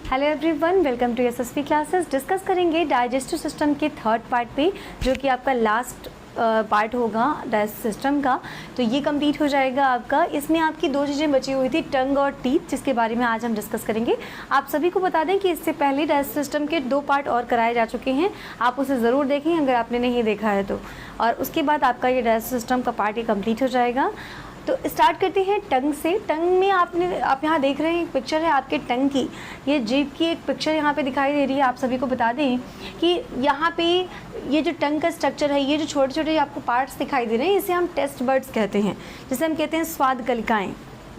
Hello everyone, welcome to SSP classes. Discuss करेंगे digestive system के third part पे, जो कि आपका लास्ट पार्ट होगा डाइजेस्टिव सिस्टम का। तो ये कंप्लीट हो जाएगा आपका। इसमें आपकी दो चीज़ें बची हुई थी, टंग और टीथ, जिसके बारे में आज हम डिस्कस करेंगे। आप सभी को बता दें कि इससे पहले डाइजेस्टिव सिस्टम के 2 पार्ट और कराए जा चुके हैं, आप उसे ज़रूर देखें अगर आपने नहीं देखा है तो। और उसके बाद आपका ये डाइजेस्टिव सिस्टम का पार्ट ये कंप्लीट हो जाएगा। तो स्टार्ट करते हैं टंग से। टंग में आप यहाँ देख रहे हैं एक पिक्चर है आपके टंग की, ये जीभ की एक पिक्चर यहाँ पे दिखाई दे रही है। आप सभी को बता दें कि यहाँ पे ये जो टंग का स्ट्रक्चर है, ये जो छोटे छोटे आपको पार्ट्स दिखाई दे रहे हैं, इसे हम टेस्ट बड्स कहते हैं, जिसे हम कहते हैं स्वाद कलिकाएँ।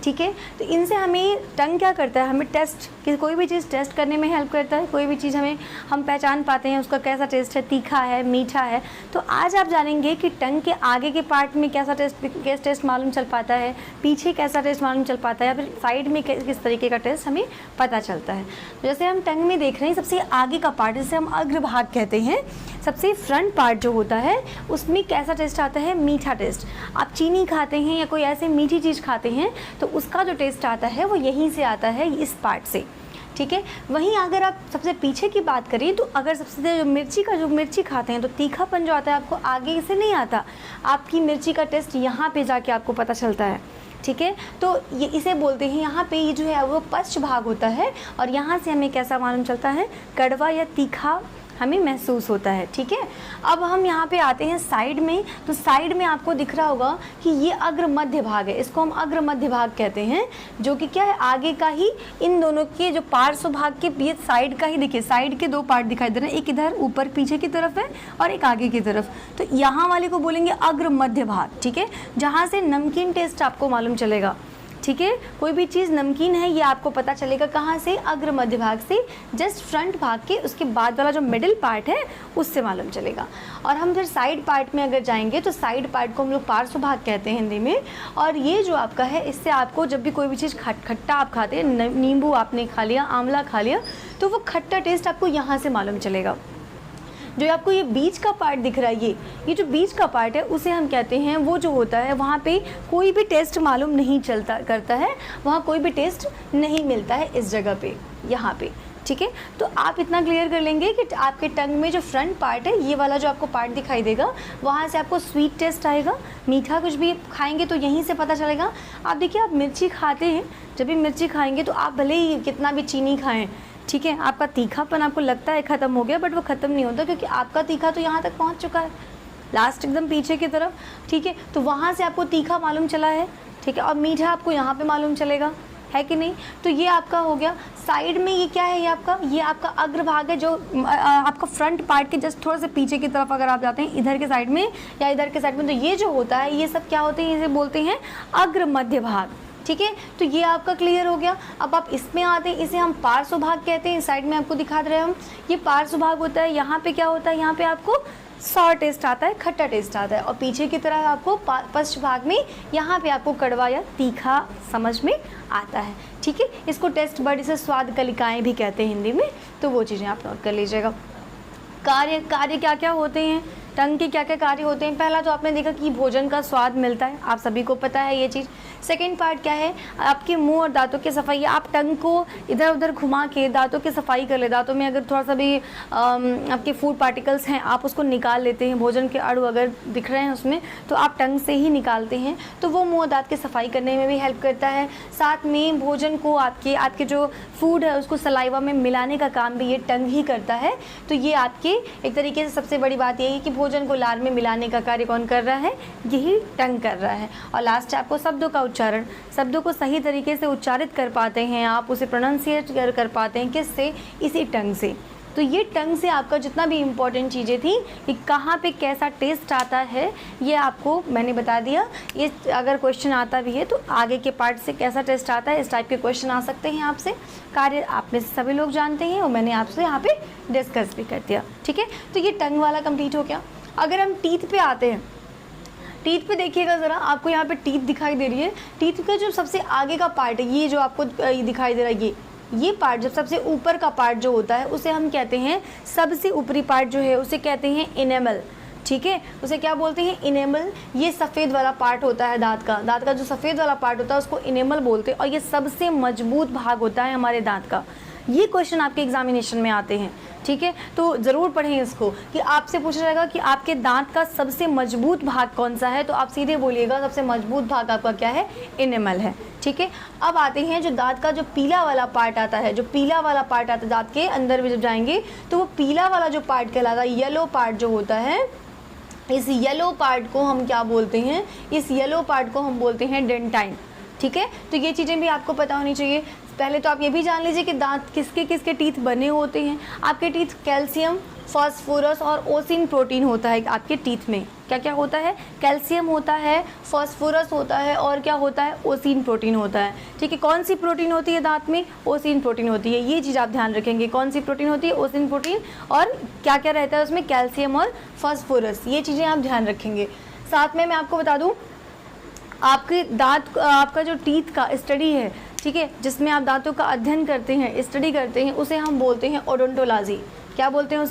ठीक है, तो इनसे हमें टंग क्या करता है, हमें टेस्ट कि कोई भी चीज़ टेस्ट करने में हेल्प करता है। कोई भी चीज़ हम पहचान पाते हैं उसका कैसा टेस्ट है, तीखा है, मीठा है। तो आज आप जानेंगे कि टंग के आगे के पार्ट में कैसा टेस्ट मालूम चल पाता है, पीछे कैसा टेस्ट मालूम चल पाता है, या फिर साइड में किस तरीके का टेस्ट हमें पता चलता है। तो जैसे हम टंग में देख रहे हैं, सबसे आगे का पार्ट जिसे हम अग्रभाग कहते हैं, सबसे फ्रंट पार्ट जो होता है उसमें कैसा टेस्ट आता है, मीठा टेस्ट। आप चीनी खाते हैं या कोई ऐसे मीठी चीज़ खाते हैं तो उसका जो टेस्ट आता है वो यहीं से आता है, इस पार्ट से। ठीक है, वहीं अगर आप सबसे पीछे की बात करें तो अगर सबसे जो मिर्ची खाते हैं तो तीखापन जो आता है आपको आगे से नहीं आता, आपकी मिर्ची का टेस्ट यहाँ पे जाके आपको पता चलता है। ठीक है, तो ये इसे बोलते हैं, यहाँ पे ये जो है वो पश्च भाग होता है और यहाँ से हमें कैसा मालूम चलता है, कड़वा या तीखा हमें महसूस होता है। ठीक है, अब हम यहाँ पे आते हैं साइड में। तो साइड में आपको दिख रहा होगा कि ये अग्र मध्य भाग है, इसको हम अग्र मध्य भाग कहते हैं, जो कि क्या है, आगे का ही, इन दोनों के जो पार्श्व भाग के ये साइड का ही, देखिए साइड के 2 पार्ट दिखाई दे रहे हैं, एक इधर ऊपर पीछे की तरफ है और एक आगे की तरफ। तो यहाँ वाले को बोलेंगे अग्र मध्य भाग। ठीक है, जहाँ से नमकीन टेस्ट आपको मालूम चलेगा। ठीक है, कोई भी चीज़ नमकीन है ये आपको पता चलेगा कहाँ से, अग्र मध्य भाग से, जस्ट फ्रंट भाग के उसके बाद वाला जो मिडिल पार्ट है उससे मालूम चलेगा। और हम फिर साइड पार्ट में अगर जाएंगे तो साइड पार्ट को हम लोग पार्श्व भाग कहते हैं हिंदी में। और ये जो आपका है, इससे आपको जब भी कोई भी चीज़ खट्टा आप खाते हैं, नींबू आपने खा लिया, आंवला खा लिया, तो वो खट्टा टेस्ट आपको यहाँ से मालूम चलेगा। जो आपको ये बीच का पार्ट दिख रहा है, ये जो बीच का पार्ट है उसे हम कहते हैं, वो जो होता है वहाँ पे कोई भी टेस्ट मालूम नहीं करता है, वहाँ कोई भी टेस्ट नहीं मिलता है इस जगह पे, यहाँ पे। ठीक है, तो आप इतना क्लियर कर लेंगे कि आपके टंग में जो फ्रंट पार्ट है, ये वाला जो आपको पार्ट दिखाई देगा, वहाँ से आपको स्वीट टेस्ट आएगा, मीठा कुछ भी खाएंगे तो यहीं से पता चलेगा। आप देखिए, आप मिर्ची खाते हैं, जब भी मिर्ची खाएंगे तो आप भले ही कितना भी चीनी खाएँ, ठीक है, आपका तीखापन आपको लगता है ख़त्म हो गया, बट वो ख़त्म नहीं होता, क्योंकि आपका तीखा तो यहाँ तक पहुँच चुका है, लास्ट एकदम पीछे की तरफ। ठीक है, तो वहाँ से आपको तीखा मालूम चला है। ठीक है, और मीठा आपको यहाँ पे मालूम चलेगा, है कि नहीं। तो ये आपका हो गया। साइड में ये क्या है, ये आपका अग्रभाग है, जो आपका फ्रंट पार्ट के जस्ट थोड़ा सा पीछे की तरफ अगर आप जाते हैं, इधर के साइड में या इधर के साइड में, तो ये जो होता है ये सब क्या होते हैं, इसे बोलते हैं अग्र मध्य भाग। ठीक है, तो ये आपका क्लियर हो गया। अब आप इसमें आते हैं, इसे हम पार्श्व भाग कहते हैं। इस साइड में आपको दिखा रहे हैं हम, ये पार्श्व भाग होता है। यहाँ पे क्या होता है, यहाँ पे आपको सॉर टेस्ट आता है, खट्टा टेस्ट आता है, और पीछे की तरफ आपको पश्च भाग में यहाँ पे आपको कड़वा या तीखा समझ में आता है। ठीक है, इसको टेस्ट बड, इसे स्वाद कलिकाएँ भी कहते हैं हिंदी में, तो वो चीज़ें आप नोट कर लीजिएगा। कार्य क्या क्या होते हैं, टंग के क्या क्या कार्य होते हैं। पहला तो आपने देखा कि भोजन का स्वाद मिलता है, आप सभी को पता है ये चीज़। सेकंड पार्ट क्या है, आपके मुंह और दांतों की सफाई। आप टंग को इधर उधर घुमा के दांतों की सफाई कर ले, दांतों में अगर थोड़ा सा भी आपके फूड पार्टिकल्स हैं आप उसको निकाल लेते हैं, भोजन के अणु अगर दिख रहे हैं उसमें तो आप टंग से ही निकालते हैं, तो वो मुँह और दांत की सफाई करने में भी हेल्प करता है। साथ में भोजन को आपके जो फूड है उसको सलाइवा में मिलाने का काम भी ये टंग ही करता है। तो ये आपके एक तरीके से सबसे बड़ी बात यही है कि भोजन को लार में मिलाने का कार्य कौन कर रहा है, यही टंग कर रहा है। और लास्ट आपको शब्दों का उच्चारण, शब्दों को सही तरीके से उच्चारित कर पाते हैं आप, उसे प्रोनाउंसिएट कर पाते हैं, किससे, इसी टंग से। तो ये टंग से आपका जितना भी इम्पोर्टेंट चीज़ें थी कि कहाँ पे कैसा टेस्ट आता है, ये आपको मैंने बता दिया। ये अगर क्वेश्चन आता भी है तो आगे के पार्ट से कैसा टेस्ट आता है, इस टाइप के क्वेश्चन आ सकते हैं आपसे। कार्य आप में से सभी लोग जानते हैं और मैंने आपसे यहाँ पे डिस्कस भी कर दिया। ठीक है, तो ये टंग वाला कंप्लीट हो गया। अगर हम टीथ पे आते हैं, टीथ पे देखिएगा ज़रा, आपको यहाँ पे टीथ दिखाई दे रही है। टीथ का जो सबसे आगे का पार्ट है, ये जो आपको दिखाई दे रहा है, ये पार्ट, जब सबसे ऊपर का पार्ट जो होता है उसे हम कहते हैं, सबसे ऊपरी पार्ट जो है उसे कहते हैं इनेमल। ठीक है, उसे क्या बोलते हैं, इनेमल। ये सफ़ेद वाला पार्ट होता है दांत का जो सफ़ेद वाला पार्ट होता है उसको इनेमल बोलते हैं, और ये सबसे मजबूत भाग होता है हमारे दांत का। ये क्वेश्चन आपके एग्जामिनेशन में आते हैं, ठीक है। तो ज़रूर पढ़ें इसको कि आपसे पूछा जाएगा कि आपके दांत का सबसे मजबूत भाग कौन सा है, तो आप सीधे बोलिएगा सबसे मजबूत भाग आपका क्या है, इनेमल है, ठीक है। अब आते हैं जो दांत का जो पीला वाला पार्ट आता है, जो पीला वाला पार्ट आता है दांत के अंदर भी जब जाएंगे तो वो पीला वाला जो पार्ट कहलाता है, येलो पार्ट जो होता है, इस येलो पार्ट को हम क्या बोलते हैं, इस येलो पार्ट को हम बोलते हैं डेंटाइन, ठीक है। तो ये चीज़ें भी आपको पता होनी चाहिए। पहले तो आप ये भी जान लीजिए कि दांत किसके किसके टीथ बने होते हैं। आपके टीथ कैल्शियम, फास्फोरस और ओसिन प्रोटीन होता है आपके टीथ में। क्या क्या होता है, कैल्शियम होता है, फास्फोरस होता है और क्या होता है, ओसिन प्रोटीन होता है, ठीक है। कौन सी प्रोटीन होती है दांत में, ओसिन प्रोटीन होती है। ये चीज़ आप ध्यान रखेंगे, कौन सी प्रोटीन होती है, ओसिन प्रोटीन, और क्या क्या रहता है उसमें, कैल्शियम और फास्फोरस। ये चीज़ें आप ध्यान रखेंगे। साथ में मैं आपको बता दूँ, आपके दांत, आपका जो टीथ का स्टडी है, ठीक है, जिसमें आप दांतों का अध्ययन करते हैं, स्टडी करते हैं, उसे हम बोलते हैं ओडोंटोलॉजी। क्या बोलते हैं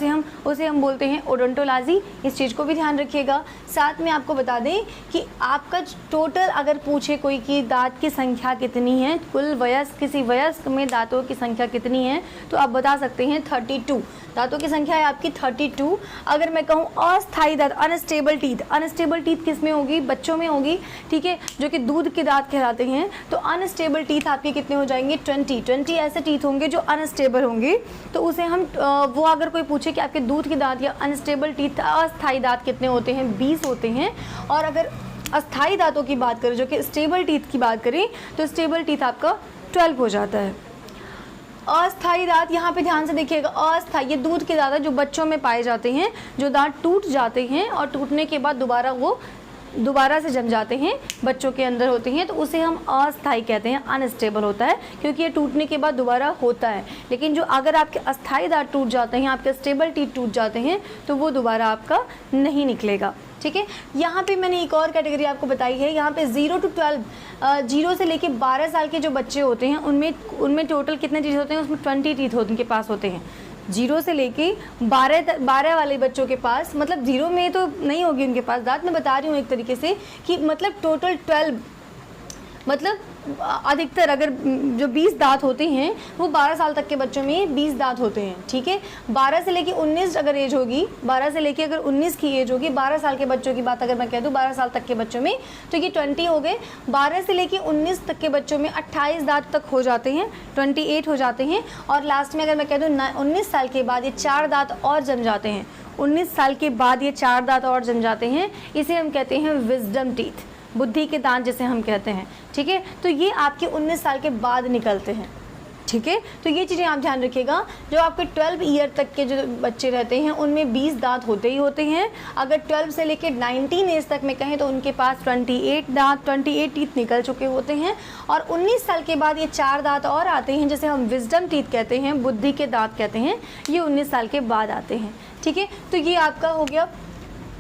उसे हम बोलते हैं ओडोंटोलॉजी। इस चीज़ को भी ध्यान रखिएगा। साथ में आपको बता दें कि आपका टोटल अगर पूछे कोई कि दांत की संख्या कितनी है, कुल वयस्क, किसी वयस्क में दांतों की संख्या कितनी है, तो आप बता सकते हैं 32। दांतों की संख्या है आपकी 32। अगर मैं कहूँ अस्थायी दांत, अनस्टेबल टीथ किस में होगी, बच्चों में होगी, ठीक है, जो कि दूध के दांत कहलाते हैं। तो अनस्टेबल टीथ आपके कितने हो जाएंगे, 20 ऐसे टीथ होंगे जो अनस्टेबल होंगे। तो उसे हम वो अगर कोई पूछे कि आपके दूध के दांत या अनस्टेबल टीथ, अस्थायी दांत कितने होते हैं, 20 होते हैं। और अगर अस्थायी दांतों की बात करें, जो कि स्टेबल टीथ की बात करें, तो स्टेबल टीथ आपका 12 हो जाता है। अस्थायी दांत, यहाँ पे ध्यान से देखिएगा, अस्थायी, ये दूध के दांत जो बच्चों में पाए जाते हैं, जो दांत टूट जाते हैं और टूटने के बाद दोबारा से जम जाते हैं, बच्चों के अंदर होते हैं, तो उसे हम अस्थायी कहते हैं, अनस्टेबल होता है, क्योंकि ये टूटने के बाद दोबारा होता है। लेकिन जो अगर आपके अस्थायी दांत टूट जाते हैं, आपके स्टेबल टीथ टूट जाते हैं, तो वो दोबारा आपका नहीं निकलेगा, ठीक है। यहाँ पे मैंने एक और कैटेगरी आपको बताई है। यहाँ पे 0 to 12, 0 से लेके 12 साल के जो बच्चे होते हैं, उनमें टोटल कितने टीथ होते हैं, उसमें 20 टीथ उनके पास होते हैं। 0 से लेके 12 वाले बच्चों के पास, मतलब 0 में तो नहीं होगी उनके पास दांत, मैं बता रही हूँ एक तरीके से कि मतलब टोटल 12, मतलब अधिकतर अगर जो 20 दांत होते हैं वो 12 साल तक के बच्चों में 20 दांत होते हैं, ठीक है। 12 से लेके 19 अगर एज होगी, 12 से लेके अगर 19 की एज होगी, 12 साल के बच्चों की बात अगर मैं कह दूँ 12 साल तक के बच्चों में, तो ये 20 हो गए। 12 से लेके 19 तक के बच्चों में 28 दांत तक हो जाते हैं, 28 हो जाते हैं। और लास्ट में अगर मैं कह दूँ 19 साल के बाद ये 4 दांत और जम जाते हैं, 19 साल के बाद ये 4 दांत और जम जाते हैं। इसे हम कहते हैं विजडम टीथ, बुद्धि के दांत जिसे हम कहते हैं, ठीक है। तो ये आपके 19 साल के बाद निकलते हैं, ठीक है। तो ये चीज़ें आप ध्यान रखिएगा। जो आपके 12 ईयर तक के जो बच्चे रहते हैं उनमें 20 दांत होते ही होते हैं। अगर 12 से लेकर 19 एज तक में कहें तो उनके पास 28 दांत, 28 टीथ निकल चुके होते हैं। और 19 साल के बाद ये 4 दांत और आते हैं, जैसे हम विजडम टीथ कहते हैं, बुद्धि के दांत कहते हैं, ये 19 साल के बाद आते हैं, ठीक है। तो ये आपका हो गया।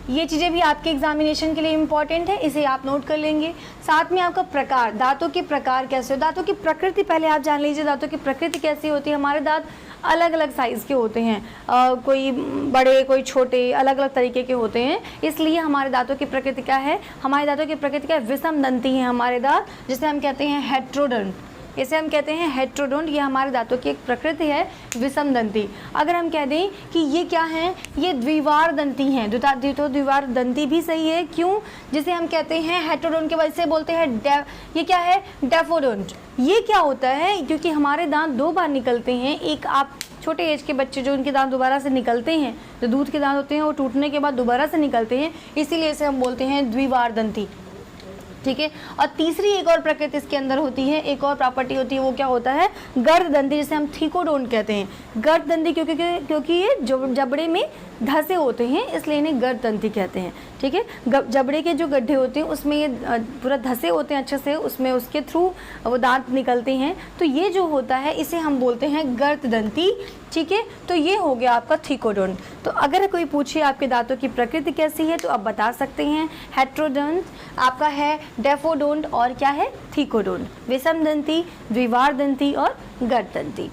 ये चीज़ें भी आपके एग्जामिनेशन के लिए इम्पॉर्टेंट है, इसे आप नोट कर लेंगे। साथ में आपका प्रकार, दांतों के प्रकार कैसे हो, दांतों की प्रकृति पहले आप जान लीजिए। दांतों की प्रकृति कैसी होती है, हमारे दांत अलग अलग साइज़ के होते हैं, कोई बड़े कोई छोटे, अलग अलग तरीके के होते हैं। इसलिए हमारे दांतों की प्रकृति क्या है, हमारे दांतों की प्रकृति क्या है, विषम दंती है हमारे दांत, जिसे हम कहते हैं हेट्रोडोंट, इसे हम कहते हैं हेट्रोडोंट। ये हमारे दांतों की एक प्रकृति है, विषम दंती। अगर हम कह दें कि ये क्या हैं, ये द्विवार दंती हैं, द्विवार दंती भी सही है। क्यों, जिसे हम कहते हैं हेट्रोडोंट के वजह से बोलते हैं ये क्या है, डेफोडोंट। ये क्या होता है, क्योंकि हमारे दांत 2 बार निकलते हैं। एक आप छोटे एज के बच्चे जो उनके दांत दोबारा से निकलते हैं, जो दूध के दांत होते हैं वो टूटने के बाद दोबारा से निकलते हैं, इसीलिए इसे हम बोलते हैं द्विवार दंती, ठीक है। और तीसरी एक और प्रकृति इसके अंदर होती है, एक और प्रॉपर्टी होती है, वो क्या होता है, गर्द दंती, जिसे हम थीकोडोंट कहते हैं। गर्द दंती क्योंकि ये जबड़े में धसे होते हैं, इसलिए इन्हें गर्द दंती कहते हैं, ठीक है। जबड़े के जो गड्ढे होते हैं उसमें ये पूरा धसे होते हैं अच्छे से, उसमें उसके थ्रू वो दांत निकलते हैं। तो ये जो होता है इसे हम बोलते हैं गर्द दंती, ठीक है। तो ये हो गया आपका थीकोडोंट। तो अगर कोई पूछे आपके दांतों की प्रकृति कैसी है, तो आप बता सकते हैं हेट्रोडोंट आपका है, डेफोडोंट और क्या है, थीकोडोंट, विषम दंती, द्विवार दंती और गर्द दंती।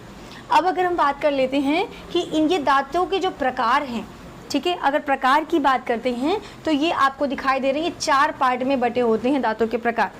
अब अगर हम बात कर लेते हैं कि इनके दांतों के जो प्रकार हैं, ठीक है, अगर प्रकार की बात करते हैं तो ये आपको दिखाई दे रहे हैं, ये 4 पार्ट में बटे होते हैं दांतों के प्रकार,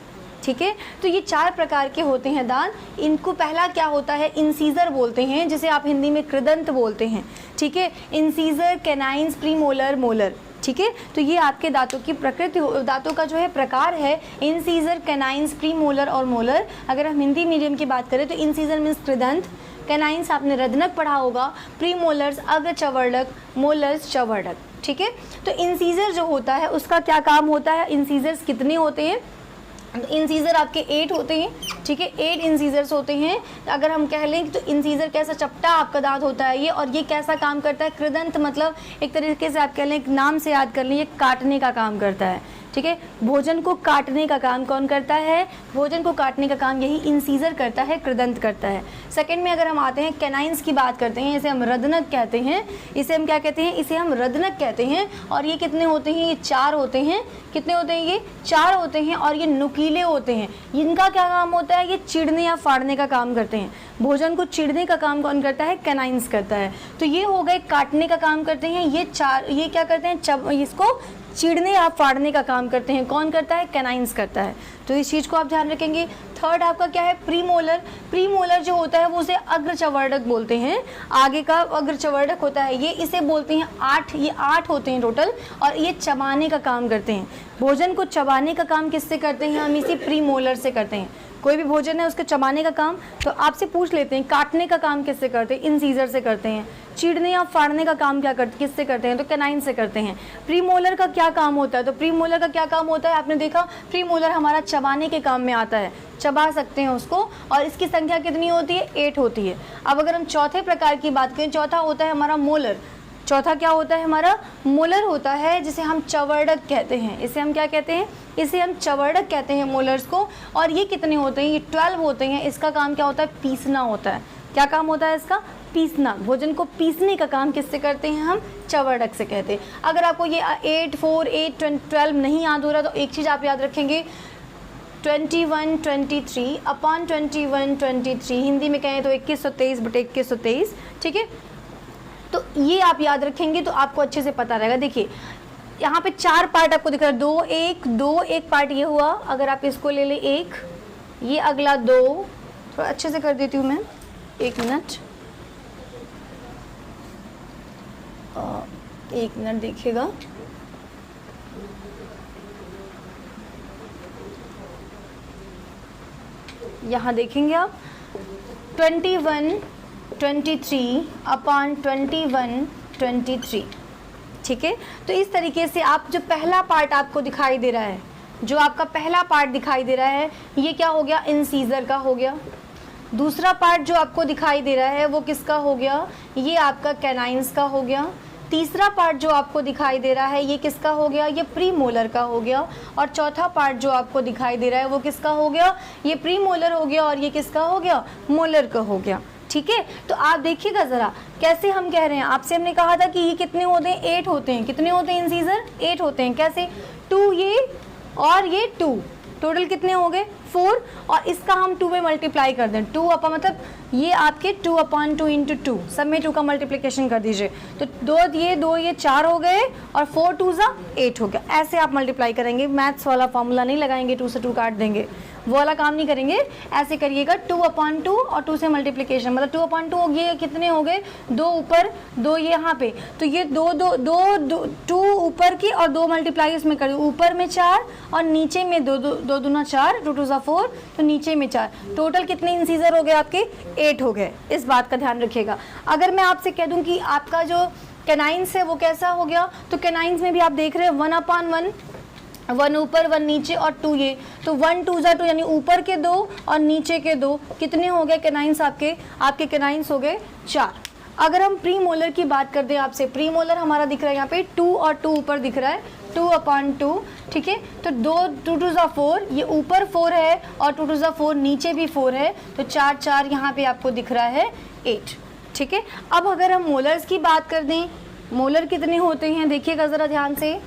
ठीक है। तो ये 4 प्रकार के होते हैं दांत। इनको पहला क्या होता है, इंसीजर बोलते हैं, जिसे आप हिंदी में कृदंत बोलते हैं, ठीक है। इंसीजर, कैनाइन्स, प्रीमोलर, मोलर, ठीक है। तो ये आपके दांतों की प्रकृति, दांतों का जो है प्रकार है, इंसीजर, कैनाइन्स, प्रीमोलर और मोलर। अगर हम हिंदी मीडियम की बात करें तो इंसीजर मीन्स कृदंत, कैनाइन्स आपने रदनक पढ़ा होगा, प्रीमोलर्स अग्र चवर्णक, मोलर्स चवर्णक, ठीक है। तो इंसीजर जो होता है उसका क्या काम होता है, इंसीजर्स कितने होते हैं, इंसीजर आपके 8 होते हैं, ठीक है। 8 इंसीजर्स होते हैं। अगर हम कह लें तो इंसीजर कैसा चपटा आपका दांत होता है ये, और ये कैसा काम करता है, कृदंत मतलब एक तरीके से आप कह लें, एक नाम से याद कर लें, ये काटने का काम करता है, ठीक है। भोजन को काटने का काम कौन करता है, भोजन को काटने का काम यही इंसीजर करता है, कृदंत करता है। सेकंड में अगर हम आते हैं, कैनाइन्स की बात करते हैं, इसे हम रदनक कहते हैं, इसे हम क्या कहते हैं, इसे हम रदनक कहते हैं। और ये कितने होते हैं, ये 4 होते हैं। कितने होते हैं, ये 4 होते हैं। और ये नुकीले होते हैं। इनका क्या काम होता है, ये चिड़ने या फाड़ने का काम करते हैं। भोजन को चिड़ने का काम कौन करता है, कैनाइन्स करता है। तो ये हो गए काटने का काम करते हैं, ये 4, ये क्या करते हैं, इसको चिड़ने या फाड़ने का काम करते हैं। कौन करता है, कैनाइन्स करता है। तो इस चीज़ को आप ध्यान रखेंगे। थर्ड आपका क्या है, प्रीमोलर। प्रीमोलर जो होता है वो उसे अग्रचवर्णक बोलते हैं, आगे का अग्रचवर्णक होता है ये, इसे बोलते हैं 8। ये 8 होते हैं टोटल, और ये चबाने का काम करते हैं। भोजन को चबाने का काम किससे करते हैं, हम इसी प्रीमोलर से करते हैं। कोई भी भोजन है उसके चबाने का काम, तो आपसे पूछ लेते हैं काटने का काम किससे करते हैं, इंसीजर से करते हैं। चीड़ने या फाड़ने का काम क्या करते, किससे करते हैं, तो कैनाइन से करते हैं। प्रीमोलर का क्या काम होता है, तो प्रीमोलर का क्या काम होता है, आपने देखा प्रीमोलर हमारा चबाने के काम में आता है, चबा सकते हैं उसको। और इसकी संख्या कितनी होती है, 8 होती है। अब अगर हम चौथे प्रकार की बात करें, चौथा होता है हमारा मोलर। चौथा क्या होता है हमारा, मोलर होता है, जिसे हम चवर्णक कहते हैं। इसे हम क्या कहते हैं, इसे हम चवर्णक कहते हैं मोलर्स को। और ये कितने होते हैं, ये 12 होते हैं। इसका काम क्या होता है, पीसना होता है। क्या काम होता है इसका, पीसना। भोजन को पीसने का काम किससे करते हैं, हम चवर्णक से कहते हैं। अगर आपको ये 8, 4, 8, 12 नहीं याद हो रहा, तो एक चीज़ आप याद रखेंगे, 21, 23 अपॉन 21, 23, हिंदी में कहें तो 2123 बटे 2123, ठीक है। तो ये आप याद रखेंगे तो आपको अच्छे से पता रहेगा। देखिए यहाँ पे 4 पार्ट आपको दिख रहा है, 2, 1, 2, 1 पार्ट ये हुआ। अगर आप इसको ले ले 1, ये अगला 2, थोड़ा अच्छे से कर देती हूँ मैं, 1 मिनट, 1 मिनट देखिएगा। यहाँ देखेंगे आप 21, 23 अपॉन 21, 23, ठीक है। तो इस तरीके से आप जो पहला पार्ट आपको दिखाई दे रहा है, जो आपका पहला पार्ट दिखाई दे रहा है, ये क्या हो गया, इंसीजर का हो गया। दूसरा पार्ट जो आपको दिखाई दे रहा है वो किसका हो गया, ये आपका कैनाइन्स का हो गया। तीसरा पार्ट जो आपको दिखाई दे रहा है ये किसका हो गया, ये प्रीमोलर का हो गया। और चौथा पार्ट जो आपको दिखाई दे रहा है वो किसका हो गया, ये प्रीमोलर हो गया, और ये किसका हो गया, मोलर का हो गया, ठीक है। तो आप देखिएगा ज़रा कैसे हम कह रहे हैं, आपसे हमने कहा था कि ये कितने होते हैं, 8 होते हैं। कितने होते हैं इंसीजर, 8 होते हैं। कैसे, 2 ये और ये 2, टोटल कितने हो गए, 4। और इसका हम 2 में मल्टीप्लाई कर दें, 2 अपॉन मतलब ये आपके 2 अपॉन 2 इंटू 2, सब में 2 का मल्टीप्लिकेशन कर दीजिए। तो 2 ये 4 हो गए, और 4 2 ज़ा 8 हो गया। ऐसे आप मल्टीप्लाई करेंगे, मैथ्स वाला फॉर्मूला नहीं लगाएंगे, 2 से 2 काट देंगे, वो वाला काम नहीं करेंगे। ऐसे करिएगा, 2 अपॉन 2 और 2 से मल्टीप्लिकेशन, मतलब 2 अपॉन 2 हो गया, कितने हो गए, 2 ऊपर 2 ये यहाँ पे, तो ये 2 ऊपर की और 2 मल्टीप्लाई उसमें कर, ऊपर में 4 और नीचे में 2 दूना 4, 2 2 ज़ा 4, तो नीचे में 4। टोटल कितने इंसीजर हो गए आपके, 8 हो गए। इस बात का ध्यान रखिएगा। अगर मैं आपसे कह दूं कि आपका जो कैनाइन्स है वो कैसा हो गया, तो कैनाइन्स में भी आप देख रहे हैं 1 अपॉन 1, 1 ऊपर 1 नीचे और 2 ये, तो 1 2 ज़ा 2, यानी ऊपर के 2 और नीचे के 2, कितने हो गए कैनाइन्स आपके कैनाइन्स हो गए 4। अगर हम प्रीमोलर की बात करते हैं आपसे, प्रीमोलर हमारा दिख रहा है यहाँ पे 2 और 2 ऊपर दिख रहा है, 2 अपॉन 2, ठीक है। तो 2 2 ज़ा 4, ये ऊपर 4 है और 2 2 ज़ा 4 नीचे भी 4 है, तो 4 4 यहाँ पे आपको दिख रहा है 8, ठीक है। अब अगर हम मोलर्स की बात कर दें, मोलर कितने होते हैं, देखिएगा ज़रा ध्यान से,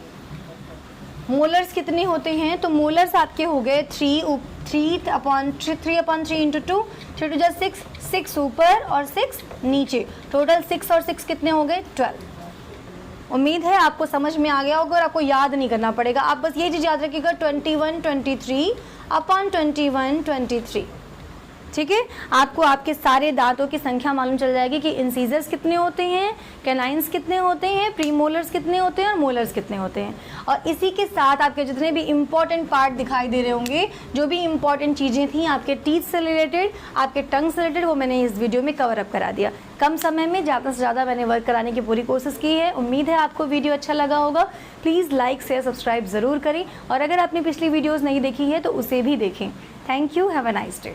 मोलर्स कितने होते हैं, तो मोलर्स आपके हो गए 3 अपॉन 3 इंटू 2, 3 2 ज़ा 6, 6 ऊपर और 6 नीचे, टोटल 6 और 6 कितने हो गए, 12। उम्मीद है आपको समझ में आ गया होगा और आपको याद नहीं करना पड़ेगा। आप बस ये चीज़ याद रखिएगा, 21, 23 अपॉन 21, 23। ठीक है, आपको आपके सारे दांतों की संख्या मालूम चल जाएगी कि इंसीजर्स कितने होते हैं, कैनाइंस कितने होते हैं, प्रीमोलर्स कितने होते हैं और मोलर्स कितने होते हैं। और इसी के साथ आपके जितने भी इंपॉर्टेंट पार्ट दिखाई दे रहे होंगे, जो भी इंपॉर्टेंट चीज़ें थी आपके टीथ से रिलेटेड, आपके टंग से रिलेटेड, वो मैंने इस वीडियो में कवर अप करा दिया। कम समय में ज़्यादा से ज़्यादा मैंने वर्क कराने की पूरी कोशिश की है। उम्मीद है आपको वीडियो अच्छा लगा होगा। प्लीज़ लाइक शेयर सब्सक्राइब ज़रूर करें और अगर आपने पिछली वीडियोज़ नहीं देखी है तो उसे भी देखें। Thank you, have a nice day.